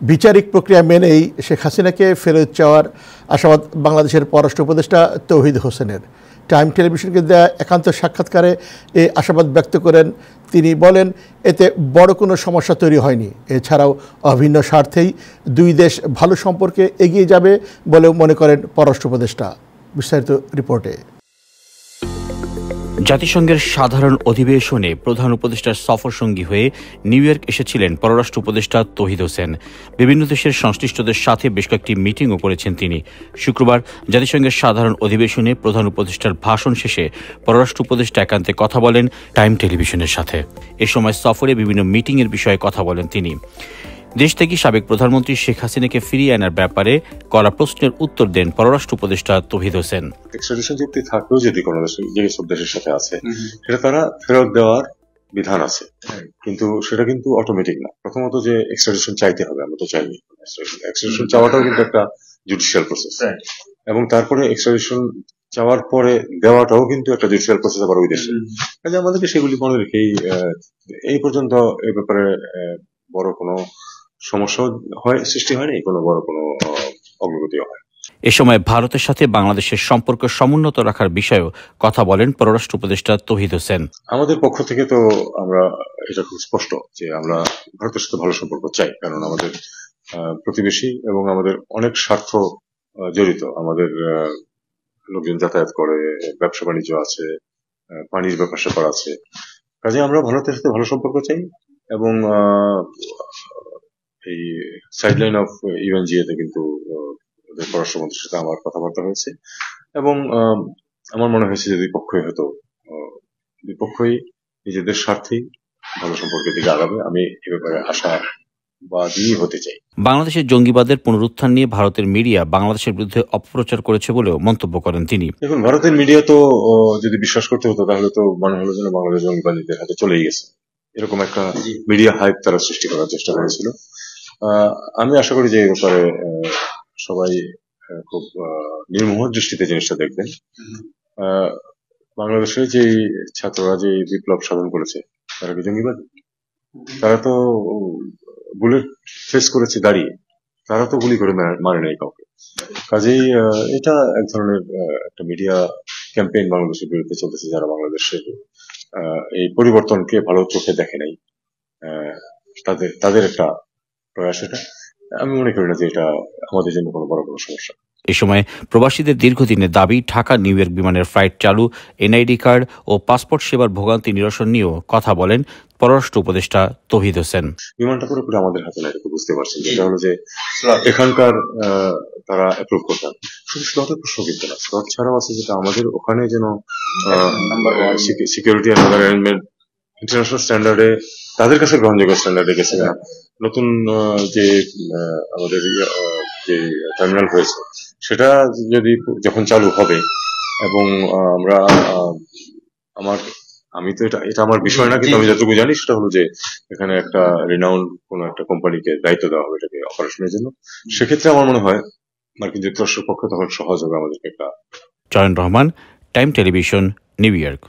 বিচারিক প্রক্রিয়া মেনেই শেখ হাসিনাকে ফেরত চাওয়ার আশাবাদ বাংলাদেশের পররাষ্ট্র উপদেষ্টা তৌহিদ হোসেনের। টাইম টেলিভিশনকে দেয়া একান্ত সাক্ষাৎকারে এই আশাবাদ ব্যক্ত করেন তিনি। বলেন, এতে বড় কোনো সমস্যা তৈরি হয়নি। এছাড়াও অভিন্ন স্বার্থেই দুই দেশ ভালো সম্পর্কে এগিয়ে যাবে বলেও মনে করেন পররাষ্ট্র উপদেষ্টা। বিস্তারিত রিপোর্টে। জাতিসংঘের সাধারণ অধিবেশনে প্রধান উপদেষ্টার সফরসঙ্গী হয়ে নিউ ইয়র্ক এসেছিলেন পররাষ্ট্র উপদেষ্টা তৌহিদ হোসেন। বিভিন্ন দেশের সংশ্লিষ্টদের সাথে বেশ কয়েকটি মিটিংও করেছেন তিনি। শুক্রবার জাতিসংঘের সাধারণ অধিবেশনে প্রধান উপদেষ্টার ভাষণ শেষে পররাষ্ট্র উপদেষ্টা একান্তে কথা বলেন টাইম টেলিভিশনের সাথে। এ সময় সফরে বিভিন্ন মিটিংয়ের বিষয়ে কথা বলেন তিনি। দেশ থেকে সাবেক প্রধানমন্ত্রী শেখ হাসিনাকে ফিরিয়ে আনার ব্যাপারে করা প্রশ্নের উত্তর দেন পররাষ্ট্র উপদেষ্টা তৌহিদ হোসেন। এক্সট্রাডিশন চুক্তি থাকলেও যদি কোনো যেসব দেশের সাথে আছে সেটা তারা ফেরত দেওয়ার বিধান আছে, কিন্তু সেটা কিন্তু অটোমেটিক না। প্রথমত যে এক্সট্রাডিশন চাইতে হবে, আমরা তো চাইনি। এক্সট্রাডিশন চাওয়াটাও কিন্তু একটা জুডিশিয়াল প্রসেস, এবং তারপরে এক্সট্রাডিশন চাওয়ার পরে দেওয়াটাও কিন্তু একটা জুডিশিয়াল প্রসেস আবার ওই দেশে। কাজে আমাদেরকে সেগুলি মনে রেখেই এই পর্যন্ত এই ব্যাপারে বড় কোনো সমস্যা সৃষ্টি হয়নি, কোনো বড় কোনো অগ্রগতিও হয়। এ সময় ভারতের সাথে বাংলাদেশের সম্পর্ক সমুন্নত রাখার বিষয়েও কথা বলেন পররাষ্ট্র উপদেষ্টা তৌহিদ হোসেন। আমাদের পক্ষ থেকে তো আমরা এটা খুব স্পষ্ট যে আমরা ভারতের সাথে ভালো সম্পর্ক চাই, কারণ আমাদের প্রতিবেশী এবং আমাদের অনেক স্বার্থ জড়িত। আমাদের লোকজন যাতায়াত করে, ব্যবসা বাণিজ্য আছে, পানির ব্যাপার স্যাপার আছে। কাজে আমরা ভারতের সাথে ভালো সম্পর্ক চাই, এবং এই সাইডলাইন অফ ইউএনজিএ তে কিন্তু পররাষ্ট্রমন্ত্রীর সাথে আমার কথাবার্তা হয়েছে, এবং আমার মনে হয়েছে যে দুই পক্ষই নিজেদের স্বার্থেই ভালো সম্পর্কের দিকে আগাবে। আমি এ ব্যাপারে আশাবাদী হতে চাই। বাংলাদেশের জঙ্গিবাদের পুনরুত্থান নিয়ে ভারতের মিডিয়া বাংলাদেশের বিরুদ্ধে অপপ্রচার করেছে বলেও মন্তব্য করেন তিনি। দেখুন, ভারতের মিডিয়া তো যদি বিশ্বাস করতে হতো তাহলে তো মনে হলো যেন বাংলাদেশ জঙ্গিবাদীদের হাতে চলেই গেছে, এরকম একটা মিডিয়া হাইপ তারা সৃষ্টি করার চেষ্টা করেছিল। আমি আশা করি যে এই ব্যাপারে সবাই খুব নির্মোহ দৃষ্টিতে জিনিসটা দেখবেন। বাংলাদেশে যে ছাত্ররা যে বিপ্লব সাধন করেছে তারা কি জঙ্গিবাদী? তারা তো বুলেট ফেস করেছে দাঁড়িয়ে, তারা তো গুলি করে মারে নাই কাউকে। কাজেই এটা এক ধরনের একটা মিডিয়া ক্যাম্পেইন বাংলাদেশের বিরুদ্ধে চলতেছে, যারা বাংলাদেশের এই পরিবর্তনকে ভালো চোখে দেখে নাই। তাদের একটা প্রয়াস এটা। আমি মনে করি না যে এটা আমাদের জন্য কোনো বড় কোনো সমস্যা। এ সময় প্রবাসীদের দীর্ঘদিনের দাবি ঢাকা নিউ ইয়র্ক বিমানের ফ্লাইট চালু, এনআইডি কার্ড ও পাসপোর্ট সেবার ভোগান্তি নিরসন নিয়েও কথা বলেন পররাষ্ট্র উপদেষ্টা তৌহিদ হোসেন। বিমানটা পুরোপুরি আমাদের হাতে না, এটা তো বুঝতে পারছেন। যেটা হলো যে এখানকার তারা অ্যাপ্রুভ করতেন, শুধু স্লটের প্রশ্ন কিন্তু না, স্লট ছাড়াও আছে যেটা আমাদের ওখানে যেন security and other arrangement international স্ট্যান্ডার্ডে, তাদের কাছে গ্রহণযোগ্য স্ট্যান্ডার্ডে গেছে না। নতুন যে আমাদের যে টার্মিনাল হয়েছে সেটা যদি যখন চালু হবে, এবং আমি তো এটা আমার বিষয় না, কিন্তু আমি যতটুকু জানি সেটা হলো যে এখানে একটা রিনাউন্ড কোন একটা কোম্পানিকে দায়িত্ব দেওয়া হবে এটাকে অপারেশনের জন্য। সেক্ষেত্রে আমার মনে হয় মার্কিন যুক্তরাষ্ট্রের পক্ষে তখন সহজ হবে আমাদেরকে একটা। চয়ন Rahman, time television, new York.